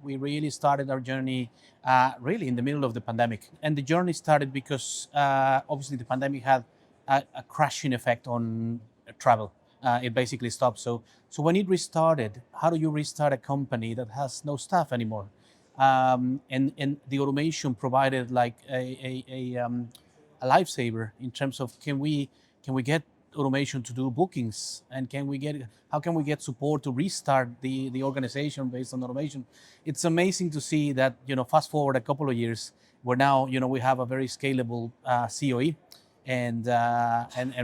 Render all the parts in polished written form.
We really started our journey really in the middle of the pandemic. And the journey started because obviously the pandemic had a crashing effect on travel. It basically stopped. So when it restarted, how do you restart a company that has no staff anymore? And the automation provided like a lifesaver in terms of can we get automation to do bookings, and how can we get support to restart the organization based on automation? It's amazing to see that, fast forward a couple of years, where now, we have a very scalable COE, and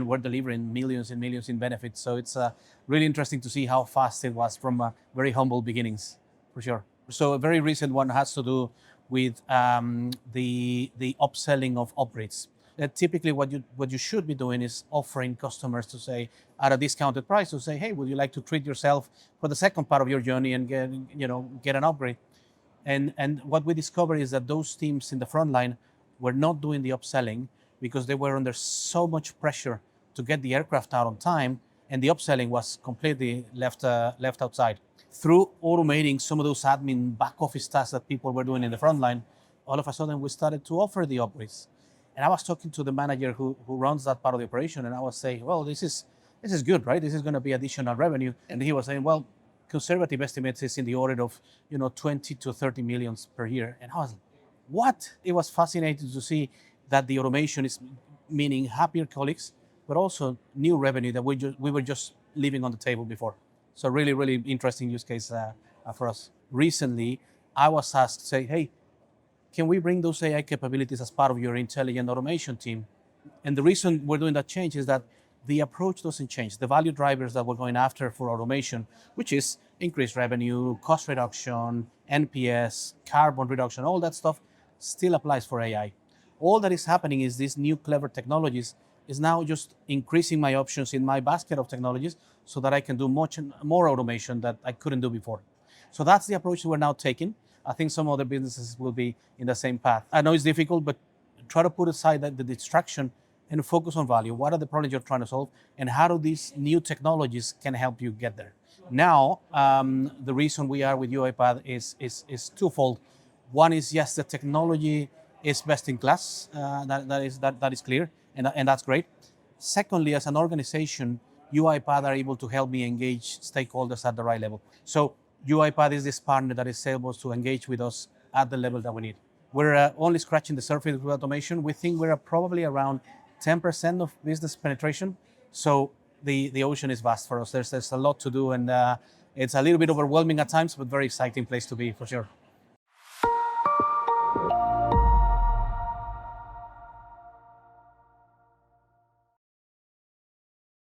we're delivering millions and millions in benefits. So it's really interesting to see how fast it was from very humble beginnings, for sure. So a very recent one has to do with the upselling of upgrades. Typically, what you should be doing is offering customers to say, at a discounted price, to say, hey, would you like to treat yourself for the second part of your journey and get an upgrade? And what we discovered is that those teams in the front line were not doing the upselling because they were under so much pressure to get the aircraft out on time, and the upselling was completely left outside. Through automating some of those admin back office tasks that people were doing in the front line, all of a sudden we started to offer the upgrades. And I was talking to the manager who runs that part of the operation, and I was saying, well, this is good, right? This is going to be additional revenue. And he was saying, well, conservative estimates is in the order of 20 to 30 millions per year. And I was like, what? It was fascinating to see that the automation is meaning happier colleagues, but also new revenue that we were just leaving on the table before. So really, really interesting use case for us. Recently, I was asked to say, hey, can we bring those AI capabilities as part of your intelligent automation team? And the reason we're doing that change is that the approach doesn't change. The value drivers that we're going after for automation, which is increased revenue, cost reduction, NPS, carbon reduction, all that stuff still applies for AI. All that is happening is these new clever technologies is now just increasing my options in my basket of technologies so that I can do much more automation that I couldn't do before. So that's the approach we're now taking. I think some other businesses will be in the same path. I know it's difficult, but try to put aside the distraction and focus on value. What are the problems you're trying to solve, and how do these new technologies can help you get there? Now, the reason we are with UiPath is twofold. One is, yes, the technology is best in class. That is clear, and that's great. Secondly, as an organization, UiPath are able to help me engage stakeholders at the right level. So UiPath is this partner that is able to engage with us at the level that we need. We're only scratching the surface with automation. We think we're probably around 10% of business penetration. So the ocean is vast for us. There's a lot to do, and it's a little bit overwhelming at times, but very exciting place to be, for sure.